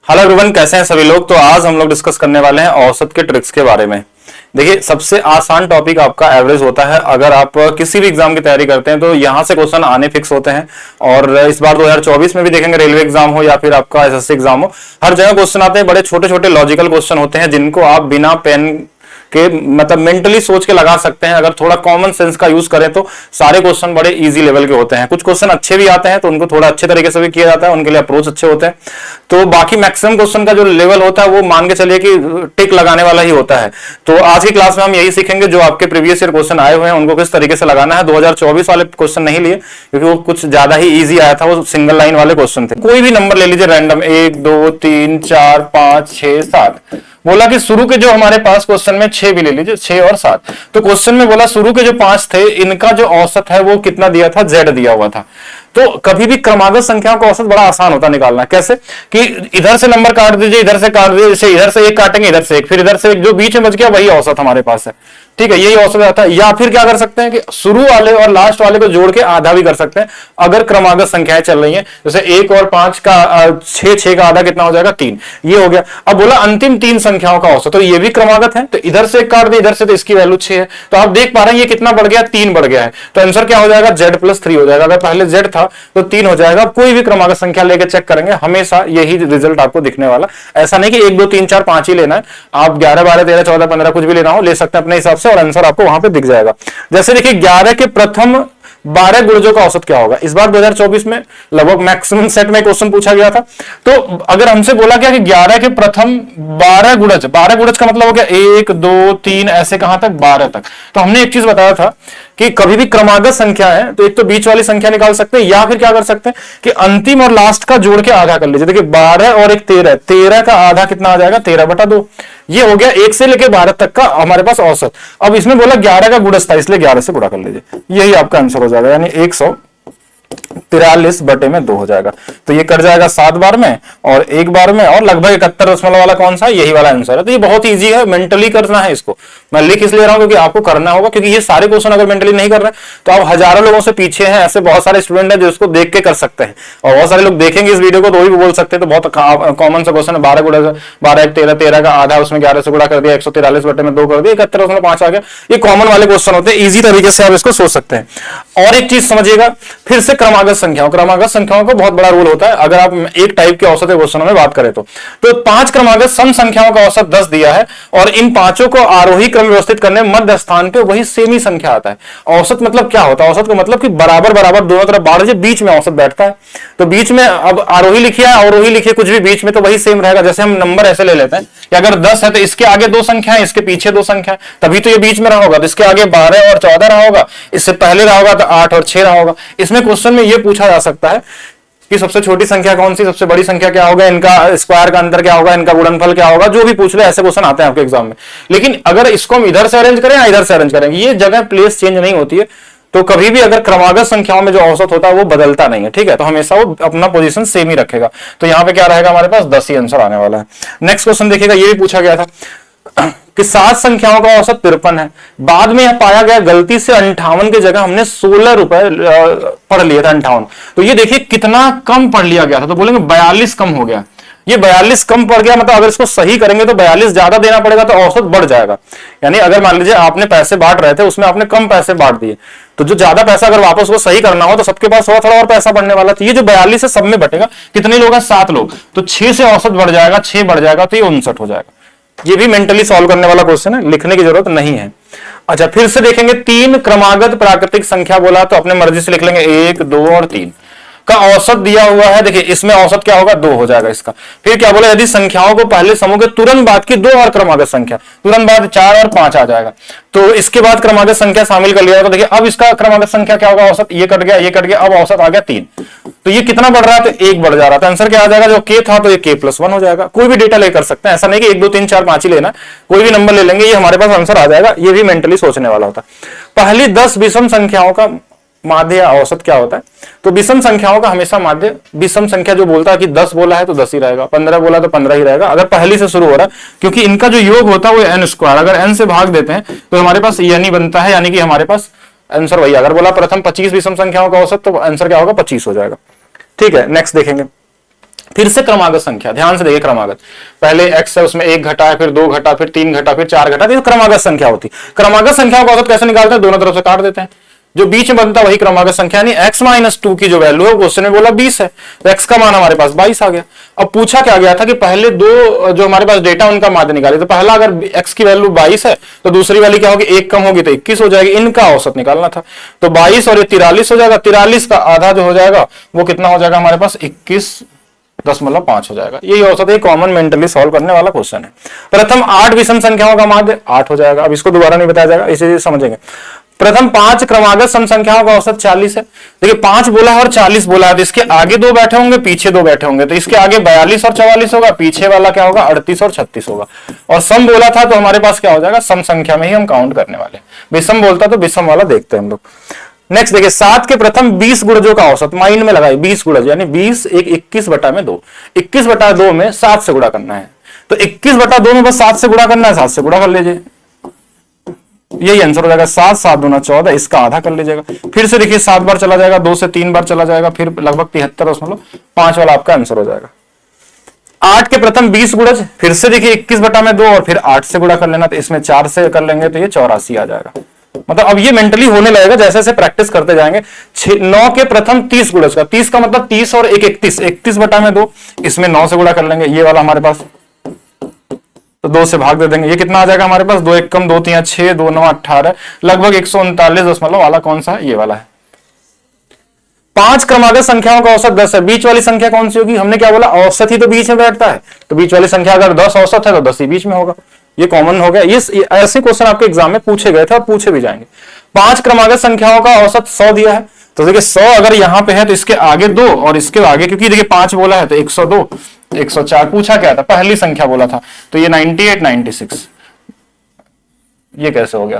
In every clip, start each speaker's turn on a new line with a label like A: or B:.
A: Hello everyone, कैसे हैं सभी लोग। तो आज हम लोग डिस्कस करने वाले हैं औसत के ट्रिक्स के बारे में। देखिए, सबसे आसान टॉपिक आपका एवरेज होता है। अगर आप किसी भी एग्जाम की तैयारी करते हैं तो यहां से क्वेश्चन आने फिक्स होते हैं। और इस बार 2024 में भी देखेंगे, रेलवे एग्जाम हो या फिर आपका एसएससी एग्जाम हो, हर जगह क्वेश्चन आते हैं। बड़े छोटे छोटे लॉजिकल क्वेश्चन होते हैं जिनको आप बिना पेन के मतलब मेंटली सोच के लगा सकते हैं। अगर थोड़ा कॉमन सेंस का यूज करें तो सारे क्वेश्चन बड़े इजी लेवल के होते हैं। कुछ क्वेश्चन अच्छे भी आते हैं तो उनको थोड़ा अच्छे तरीके से भी किया जाता है, उनके लिए अप्रोच अच्छे होते हैं। तो बाकी मैक्सिमम क्वेश्चन का जो लेवल होता है वो मान के चलिए कि टिक लगाने वाला ही होता है। तो आज की क्लास में हम यही सीखेंगे, जो आपके प्रीवियस ईयर क्वेश्चन आए हुए हैं उनको किस तरीके से लगाना है। 2024 वाले क्वेश्चन नहीं लिए क्योंकि वो कुछ ज्यादा ही ईजी आया था, वो सिंगल लाइन वाले क्वेश्चन थे। कोई भी नंबर ले लीजिए रैंडम, 1 2 3 4 5 6 7। बोला कि शुरू के जो हमारे पास क्वेश्चन में 6 भी ले लीजिए, 6 और 7। तो क्वेश्चन में बोला शुरू के जो 5 थे इनका जो औसत है वो कितना दिया था, Z दिया हुआ था। तो कभी भी क्रमागत संख्याओं का औसत बड़ा आसान होता निकालना। कैसे कि इधर से नंबर काट दीजिए, इधर से काट दीजिए, जैसे इधर से एक काटेंगे, इधर से एक, फिर इधर से एक, जो बीच में बच गया वही औसत हमारे पास है। ठीक है, यही औसत आता है। या फिर क्या कर सकते हैं कि शुरू वाले और लास्ट वाले को जोड़ के आधा भी कर सकते हैं अगर क्रमागत संख्याएं चल रही हैं। जैसे 1 और 5 का 6 का आधा कितना हो जाएगा, 3। ये हो गया। अब बोला अंतिम 3 संख्याओं का औसत, तो ये भी क्रमागत है। तो इधर से काट दे, इधर से, तो इसकी वैल्यू 6 है। तो आप देख पा रहे हैं ये कितना बढ़ गया, 3 बढ़ गया है। तो आंसर क्या हो जाएगा, Z+3 हो जाएगा। अगर पहले Z था तो 3 हो जाएगा। कोई भी क्रमागत संख्या लेके चेक करेंगे, हमेशा यही रिजल्ट आपको दिखने वाला। ऐसा नहीं कि 1 2 3 4 5 ही लेना है, आप 11 12 13 14 15 कुछ भी लेना हो ले सकते हैं अपने हिसाब से, और आंसर आपको वहां पे दिख जाएगा। जैसे देखिए 11 के प्रथम 12 गुणजों का औसत क्या होगा। इस बार 2024 में लगभग मैक्सिमम सेट में क्वेश्चन पूछा गया था। तो अगर हमसे बोला गया कि 11 के प्रथम 12 गुणज, 12 गुणज का मतलब हो गया 1 2 3 ऐसे कहां तक, 12 तक। तो हमने एक चीज बताया था कि कभी भी क्रमागत संख्या है तो एक तो बीच वाली संख्या निकाल सकते हैं, या फिर क्या कर सकते हैं कि अंतिम और लास्ट का जोड़ के आधा कर लीजिए। देखिए 12 और एक 13, 13 का आधा कितना आ जाएगा, 13/2। ये हो गया 1 से लेकर 12 तक का हमारे पास औसत। अब इसमें बोला 11 का गुणज था, इसलिए 11 से गुणा कर लीजिए, यही आपका आंसर हो जाएगा, यानी 143/2 हो जाएगा। तो ये कट जाएगा 7 बार में और 1 बार में, और लगभग 71 दशमलव वाला कौन सा है, यही वाला आंसर है। तो ये बहुत इजी है, मेंटली करना है इसको। मैं लिख इसलिए रहा हूं क्योंकि आपको करना होगा, क्योंकि ये सारे क्वेश्चन अगर मेंटली नहीं कर रहे तो आप हजारों लोगों से पीछे हैं। ऐसे बहुत सारे स्टूडेंट हैं जो इसको देख के कर सकते हैं, और बहुत सारे लोग देखेंगे इस वीडियो को तो भी बोल सकते हैं। तो बहुत कॉमन सा क्वेश्चन है, 12 गुणा 12 1 13, 13 का आधा उसमें 11 से गुणा कर दिया, 143/2 कर दिया, 71.5 आ गया। ये कॉमन वाले क्वेश्चन होते हैं, इजी तरीके से आप इसको सोच सकते हैं। और एक चीज समझिएगा फिर से, क्रमागत संख्याओं का बहुत बड़ा रूल होता है। अगर आप एक टाइप के औसत क्वेश्चनों में बात करें तो 5 क्रमागत सम संख्याओं का औसत 10 दिया है, और इन पांचों को आरोही क्रम व्यवस्थित करने मध्य स्थान पे वही सेमी संख्या आता है। औसत मतलब क्या होता है, औसत का मतलब कि बराबर बराबर दोनों तरफ बाढ़ से बीच में औसत बैठता है। तो बीच में अब आरोही लिखिए, अवरोही लिखिए, कुछ भी बीच में तो वही सेम रहेगा। जैसे हम नंबर ऐसे ले लेते हैं कि अगर 10 है तो इसके आगे 2 संख्या है, इसके पीछे 2 संख्या है, तभी तो ये बीच में रहा होगा। तो इसके आगे 12 और 14 रहा होगा, इससे पहले रहा होगा तो 8 और 6 रहा होगा। इसमें क्वेश्चन में ये पूछा जा सकता है कि सबसे छोटी संख्या कौन सी, सबसे बड़ी संख्या क्या होगा, इनका स्क्वायर का अंतर क्या होगा, इनका गुणनफल क्या होगा, जो भी पूछ ले। ऐसे क्वेश्चन आते हैं आपके एग्जाम में। लेकिन अगर इसको हम इधर से अरेंज करें या इधर से अरेंज करें, ये जगह प्लेस चेंज नहीं होती है। तो कभी भी अगर क्रमागत संख्याओं में जो औसत होता है वो बदलता नहीं है, ठीक है। तो हमेशा वो अपना पोजीशन सेम ही रखेगा। तो यहां पे क्या रहेगा, हमारे पास 10 ही आंसर आने वाला है। नेक्स्ट क्वेश्चन देखिएगा, ये भी पूछा गया था कि 7 संख्याओं का औसत 53 है। बाद में यह पाया गया गलती से 58 की जगह हमने 16 रुपए पढ़ लिया था, 58। तो ये देखिए कितना कम पढ़ लिया गया था। तो बोलेंगे 42 कम हो गया। ये 42 कम पड़ गया, मतलब अगर इसको सही करेंगे तो 42 ज्यादा देना पड़ेगा, तो औसत बढ़ जाएगा। यानी अगर मान लीजिए आपने पैसे बांट रहे थे, उसमें आपने कम पैसे बांट दिए, तो जो ज्यादा पैसा अगर वापस को सही करना हो तो सबके पास थोड़ा थोड़ा और पैसा बढ़ने वाला था। ये जो 42 है सब में बटेगा। कितने लोग हैं, 7 लोग, तो 6 से औसत बढ़ जाएगा, 6 बढ़ जाएगा तो ये 59 हो जाएगा। ये भी मेंटली सॉल्व करने वाला क्वेश्चन है, लिखने की जरूरत नहीं है। अच्छा, फिर से देखेंगे 3 क्रमागत प्राकृतिक संख्या बोला तो अपने मर्जी से लिख लेंगे, 1 2 और 3 का औसत दिया हुआ है। देखिए इसमें औसत क्या होगा, 2 हो जाएगा इसका। फिर क्या बोला, यदि संख्याओं को पहले समूह के तुरंत बाद की 2 और क्रमागत संख्या, तुरंत बाद 4 और 5 आ जाएगा। तो इसके बाद क्रमागत संख्या शामिल कर लिया। तो देखिए अब इसका क्रमागत संख्या क्या होगा, औसत, ये कट गया, ये कट गया, अब औसत आ गया 3। तो ये कितना बढ़ रहा है, तो 1 बढ़ जा रहा था। आंसर क्या आ जाएगा, जो k था तो ये k+1 हो जाएगा। कोई भी डेटा ले कर सकते हैं, ऐसा नहीं कि 1 2 3 4 5 ही लेना, कोई भी नंबर ले लेंगे, ये हमारे पास आंसर आ जाएगा। ये भी मेंटली सोचने वाला होता है। पहली 10 विषम संख्याओं का माध्य या औसत क्या होता है, तो विषम संख्याओं का हमेशा माध्य, विषम संख्या जो बोलता है कि 10 बोला है तो 10 ही रहेगा, 15 बोला तो 15 ही रहेगा, अगर पहली से शुरू हो रहा है, क्योंकि इनका जो योग होता है वो n²। अगर n से भाग देते हैं तो हमारे पास n ही बनता है, यानी कि हमारे पास आंसर वही। अगर बोला प्रथम 25 विषम संख्याओं का औसत तो आंसर क्या होगा, 25 हो जाएगा। ठीक है, नेक्स्ट देखेंगे। फिर से क्रमागत संख्या, ध्यान से देखिए क्रमागत, पहले x है उसमें 1 घटा है, फिर 2 घटा, फिर 3 घटा, फिर 4 घटा, तो क्रमागत संख्या होती। क्रमागत संख्याओं का औसत कैसे निकालते हैं? दोनों तरफ से काट देते हैं, जो बीच में बनता है वही क्रमागत संख्या, यानी x माइनस 2 की जो वैल्यू है क्वेश्चन में बोला 20 है, तो x का मान हमारे पास 22 आ गया। अब पूछा क्या गया था कि पहले दो जो हमारे पास डेटा उनका माध्य निकाले, तो पहला अगर x की वैल्यू 22 है तो दूसरी वाली क्या होगी, 1 कम होगी तो 21 हो जाएगी, इनका औसत निकालना था। तो 22 और ये 43 हो जाएगा, 43 का आधा जो हो जाएगा वो कितना हो जाएगा हमारे पास, 21.5 हो जाएगा। यही औसत है, कॉमन मेंटली सॉल्व करने वाला क्वेश्चन है। प्रथम 8 विषम संख्याओं का माध्य 8 हो जाएगा, अब इसको दोबारा नहीं बताया जाएगा, इसे समझेंगे। प्रथम 5 क्रमागत सम संख्याओं का औसत 40 है। देखिए 5 बोला है और 40 बोला है, तो इसके आगे 2 बैठे होंगे, पीछे 2 बैठे होंगे, तो इसके आगे 42 और 44 होगा, पीछे वाला क्या होगा, 38 और 36 होगा। और सम बोला था तो हमारे पास क्या हो जाएगा, सम संख्या में ही हम काउंट करने वाले। विषम बोलता तो विषम वाला देखते हैं हम लोग। नेक्स्ट देखिए 7 के प्रथम 20 गुणजों का औसत, माइंड में लगाए 20 गुणज, यानी 20 एक 21/2, 21/2 में 7 से गुणा करना है, तो 21/2 में बस 7 से गुणा करना है, 7 से गुणा कर लीजिए, यही आंसर हो जाएगा। 7 7 दूना 14, इसका आधा कर लीजिएगा। फिर से देखिए 7 बार चला जाएगा, 2 से 3 बार चला जाएगा, फिर लगभग 73.5 वाला आपका आंसर हो जाएगा। 8 के प्रथम 20 गुणज, फिर से देखिए 21/2 और फिर 8 से गुणा कर लेना, तो इसमें 4 से कर लेंगे तो ये 84 आ जाएगा। मतलब अब ये मेंटली होने लगेगा जैसे जैसे प्रैक्टिस करते जाएंगे। 9 के प्रथम 30 गुणज का, 30 का मतलब 30 और 1 31, 31/2, इसमें 9 से गुणा कर लेंगे, ये वाला हमारे पास, तो 2 से भाग दे देंगे, ये कितना आ जाएगा हमारे पास, 2 1 कम 2 3 6, 2 9 18, लगभग 139 वाला कौन सा है, ये वाला है। 5 क्रमागत संख्याओं का औसत 10 है, बीच वाली संख्या कौन सी होगी, हमने क्या बोला, औसत ही तो बीच में बैठता है, तो बीच वाली संख्या अगर 10 औसत है तो 10 ही बीच में होगा, ये कॉमन हो गया। ये ऐसे क्वेश्चन आपके एग्जाम में पूछे गए थे और पूछे भी जाएंगे। 5 क्रमागत संख्याओं का औसत 100 दिया है, तो देखिए 100 अगर यहां पे है तो इसके आगे 2 और इसके आगे, क्योंकि देखिए 5 बोला है तो 102 104, पूछा क्या था, पहली संख्या बोला था, तो ये 98 96, ये कैसे हो गया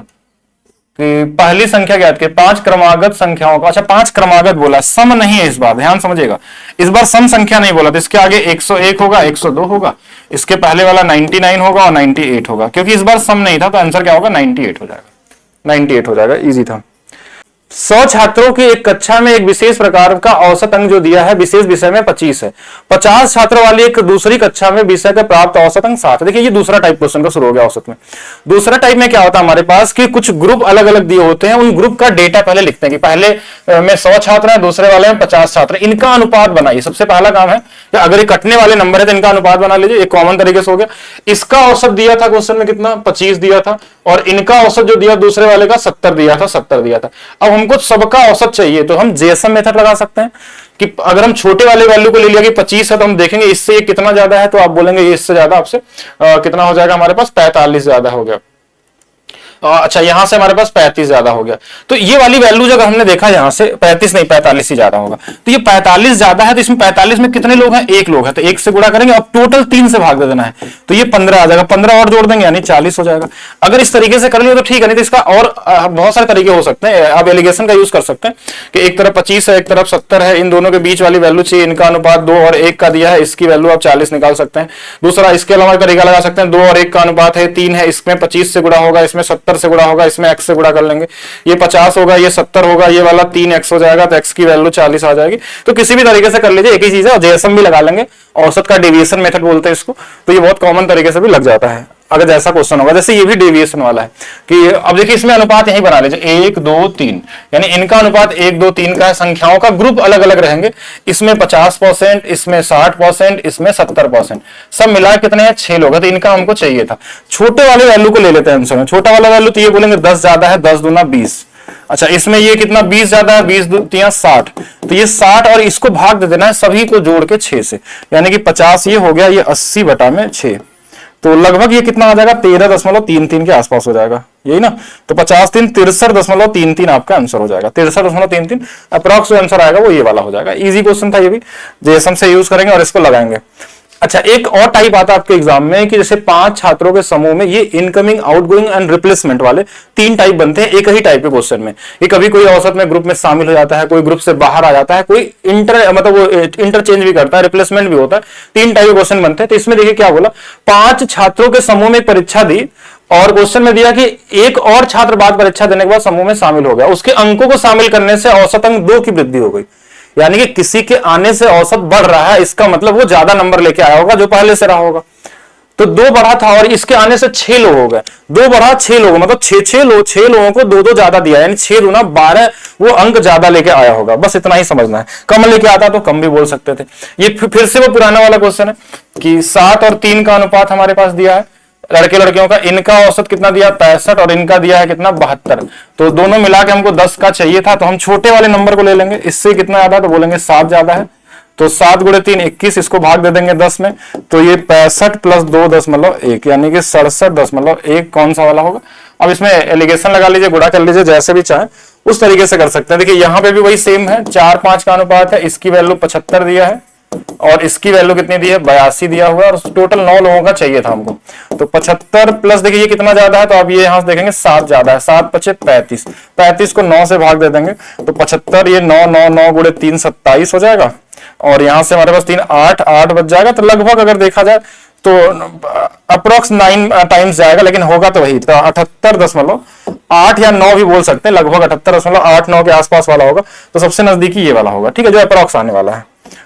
A: कि पहली संख्या ज्ञात की 5 क्रमागत संख्याओं का, अच्छा 5 क्रमागत बोला, सम नहीं है इस बार, ध्यान समझिएगा, इस बार सम संख्या नहीं बोला, तो इसके आगे 101 होगा, 102 होगा, इसके पहले वाला 99 होगा और 98 होगा, क्योंकि इस बार सम नहीं था तो आंसर क्या होगा, 98 हो जाएगा, 98 हो जाएगा, इजी था। 100 छात्रों की एक कक्षा में एक विशेष प्रकार का औसत अंक जो दिया है विशेष विषय में 25 है, 50 छात्रों वाली एक दूसरी कक्षा में विषय का प्राप्त औसत अंक 7 है। देखिए ये दूसरा टाइप क्वेश्चन का शुरू हो गया औसत में। दूसरा टाइप में क्या होता है हमारे पास कि कुछ ग्रुप अलग अलग दिए होते हैं, उन ग्रुप का डेटा पहले लिखते हैं कि पहले में 100 छात्र हैं, दूसरे वाले में 50 छात्र, इनका अनुपात बनाइए, सबसे पहला काम है। अगर ये कटने वाले नंबर है तो इनका अनुपात बना लीजिए, एक कॉमन तरीके से हो गया। इसका औसत दिया था क्वेश्चन में कितना, 25 दिया था, और इनका औसत जो दिया दूसरे वाले का 70 दिया था, 70 दिया था। अब हमको सबका औसत चाहिए तो हम जेएसएम मेथड लगा सकते हैं कि अगर हम छोटे वाले वैल्यू को ले लिया कि 25 है तो हम देखेंगे इससे ये कितना ज्यादा है, तो आप बोलेंगे ये इससे ज्यादा, आपसे कितना हो जाएगा हमारे पास, 45 ज्यादा हो गया। अच्छा यहां से हमारे पास 35 ज्यादा हो गया, तो ये वाली वैल्यू जब हमने देखा यहां से 35 नहीं 45 ही ज्यादा होगा, तो ये 45 ज्यादा है, तो इसमें 45 में कितने लोग हैं, 1 लोग है, तो 1 से गुणा करेंगे, अब टोटल 3 से भाग दे देना है, तो ये 15 आ जाएगा, 15 और जोड़ देंगे यानी 40 हो जाएगा। अगर इस तरीके से कर लिया तो ठीक है, नहीं तो इसका और बहुत सारे तरीके हो सकते हैं, आप एलिगेशन का यूज कर सकते हैं कि एक तरफ 25 है एक तरफ 70 है, इन दोनों के बीच वाली वैल्यू चाहिए, इनका अनुपात 2 और 1 का दिया है, इसकी वैल्यू आप 40 निकाल सकते हैं। दूसरा इसके अलावा तरीका लगा सकते हैं, 2 और 1 का अनुपात है 3 है, इसमें 25 से गुणा होगा, इसमें 70 से गुणा होगा, इसमें x से गुणा कर लेंगे, ये 50 होगा, ये 70 होगा, ये वाला 3x हो जाएगा, तो x की वैल्यू 40 आ जाएगी। तो किसी भी तरीके से कर लीजिए, एक ही चीज है, और जेएसएम भी लगा लेंगे, औसत का डेविएशन मेथड बोलते हैं इसको, तो ये बहुत कॉमन तरीके से भी लग जाता है अगर जैसा क्वेश्चन होगा। जैसे ये भी डेविएशन वाला है कि अब देखिए इसमें अनुपात यही बना लीजिए 1 2 3, यानी इनका अनुपात 1 2 3 का है, संख्याओं का ग्रुप अलग अलग रहेंगे, इसमें 50%, इसमें 60%, इसमें 70%, सब मिला कितने हैं, 6 लोग हैं, तो इनका हमको चाहिए था। छोटे वाले वैल्यू को ले लेते हैं आंसर में, छोटा वाला वैल्यू तो ये बोलेंगे 10 ज्यादा है, 10 दूना 20। अच्छा इसमें ये कितना 20 ज्यादा है, 20 दूना 60, तो ये 60 और इसको भाग दे देना है सभी को जोड़ के 6 से, यानी कि 50 ये हो गया, ये 80/6, तो लगभग ये कितना आ जाएगा, 13.33 के आसपास हो जाएगा, यही ना, तो 50 3 63.33 आपका आंसर हो जाएगा, 63.33 अप्रॉक्स आंसर आएगा वो ये वाला हो जाएगा। इजी क्वेश्चन था ये भी, जेएसएम से यूज करेंगे और इसको लगाएंगे। अच्छा एक और टाइप आता है आपके एग्जाम में कि जैसे 5 छात्रों के समूह में, ये इनकमिंग आउटगोइंग एंड रिप्लेसमेंट वाले 3 टाइप बनते हैं एक ही टाइप के क्वेश्चन में। ये कभी कोई औसत में ग्रुप में शामिल हो जाता है, कोई ग्रुप से बाहर आ जाता है, कोई इंटरचेंज भी करता है, रिप्लेसमेंट भी होता है, 3 टाइप के क्वेश्चन बनते हैं। तो इसमें देखिए क्या बोला, 5 छात्रों के समूह में परीक्षा दी और क्वेश्चन में दिया कि एक और छात्र बाद परीक्षा देने के बाद समूह में शामिल हो गया, उसके अंकों को शामिल करने से औसत अंक 2 की वृद्धि हो गई। यानी कि किसी के आने से औसत बढ़ रहा है, इसका मतलब वो ज्यादा नंबर लेके आया होगा जो पहले से रहा होगा। तो 2 बढ़ा था और इसके आने से 6 लोग हो गए, 2 बढ़ा 6 लोग, मतलब 6 लोगों को 2 ज्यादा दिया, यानी 6 दूना 12 वो अंक ज्यादा लेके आया होगा। बस इतना ही समझना है। कम लेके आता तो कम भी बोल सकते थे। ये फिर से वो पुराना वाला क्वेश्चन है कि 7 और 3 का अनुपात हमारे पास दिया है, लड़के लड़कियों का, इनका औसत कितना दिया 65 और इनका दिया है कितना 72। तो दोनों मिला के हमको 10 का चाहिए था, तो हम छोटे वाले नंबर को ले लेंगे। इससे कितना ज्यादा तो बोलेंगे 7 ज्यादा है, तो 7 गुणे 3 21, इसको भाग दे देंगे 10 में, तो ये 65 प्लस 2.1 यानी कि 67.1 कौन सा वाला होगा। अब इसमें एलिगेशन लगा लीजिए, गुणा कर लीजिए, जैसे भी चाहे उस तरीके से कर सकते हैं। देखिए यहाँ पे भी वही सेम है, 4-5 का अनुपात है, इसकी वैल्यू 75 दिया है और इसकी वैल्यू कितनी दी है 82 दिया हुआ है, और टोटल 9 लोगों का चाहिए था हमको। तो 75 प्लस देखिए ये कितना ज्यादा है, तो अब ये यहां से देखेंगे 7 ज्यादा है, 7 पचे 35, 35 को 9 से भाग दे देंगे तो 75, ये 9 गुणे 3 27 हो जाएगा, और यहां से हमारे पास 3 8 बच जाएगा। तो लगभग अगर देखा जाए तो अप्रोक्स 9 टाइम्स जाएगा, लेकिन होगा तो वही, तो 78.8 या 9 भी बोल सकते हैं, लगभग 78.89 के आसपास वाला होगा। तो सबसे नजदीकी ये वाला होगा, ठीक है, जो अप्रोक्स आने वाला है।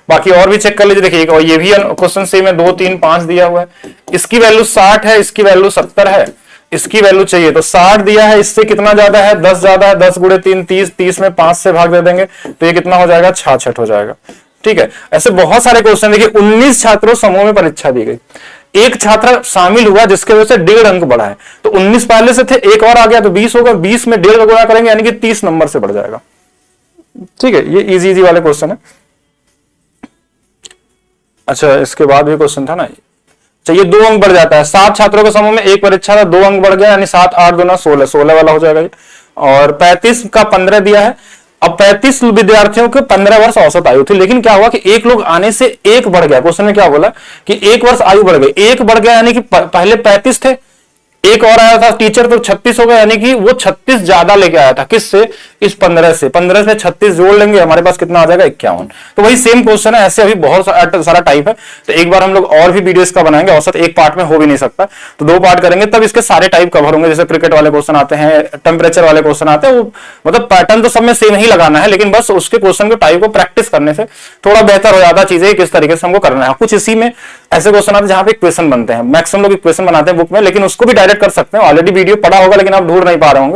A: बाकी और भी चेक कर लीजिए, देखिए और ये भी क्वेश्चन सेम है, 2 3 5 दिया हुआ है, इसकी वैल्यू 60 है, इसकी वैल्यू 70 है, इसकी वैल्यू चाहिए तो 60 दिया है, इससे कितना ज्यादा है 10 ज्यादा है, 10 गुणे 3 30, 30 में 5 से भाग दे देंगे तो ये कितना हो जाएगा 66 हो जाएगा। ठीक है, ऐसे बहुत सारे क्वेश्चन। देखिए 19 छात्रों समूह में परीक्षा दी गई, एक छात्र शामिल हुआ जिसके वजह से 1.5 अंक बढ़ा है, तो 19 पहले से थे, एक और आ गया तो 20 होगा, 20 में 1.5 गुणा करेंगे यानी कि 30 नंबर से बढ़ जाएगा। ठीक है, ये इजी वाले क्वेश्चन है। अच्छा, इसके बाद भी क्वेश्चन था ना, चाहिए 2 अंक बढ़ जाता है, 7 छात्रों के समूह में एक परीक्षा था, 2 अंक बढ़ गया यानी 7 8 गुना 16, 16 वाला हो जाएगा ये। और 35 का 15 दिया है। अब 35 विद्यार्थियों के 15 वर्ष औसत आयु थी, लेकिन क्या हुआ कि एक लोग आने से 1 बढ़ गया। क्वेश्चन में क्या बोला कि 1 वर्ष आयु बढ़ गई, 1 बढ़ गया यानी कि पहले 35 थे, एक और आया था टीचर तो 36 हो गया, यानी कि वो 36 ज्यादा लेके आया था। किससे? इस 15 से। 15 से 36 जोड़ लेंगे, हमारे पास कितना आ जाएगा 51। तो वही सेम क्वेश्चन है, ऐसे अभी बहुत सारा टाइप है। तो एक बार हम लोग और भी वीडियोस का बनाएंगे, औसत एक पार्ट में हो भी नहीं सकता, तो 2 पार्ट करेंगे, तब इसके सारे टाइप कवर होंगे। जैसे क्रिकेट वाले क्वेश्चन आते हैं, टेम्परेचर वाले क्वेश्चन आते हैं, वो मतलब पैटर्न तो सब में सेम ही लगाना है, लेकिन बस उसके क्वेश्चन के टाइप को प्रैक्टिस करने से थोड़ा बेहतर हो जाता है चीजें, किस तरीके से हमको करना है। कुछ इसी में ऐसे क्वेश्चन आते हैं जहां पे क्वेश्चन बनते हैं, मैक्सिमम लोग क्वेश्चन बनाते हैं बुक में, लेकिन उसको भी डायरेक्ट कर सकते हैं। ऑलरेडी वीडियो पड़ा होगा लेकिन आप ढूंढ नहीं पा रहे होंगे।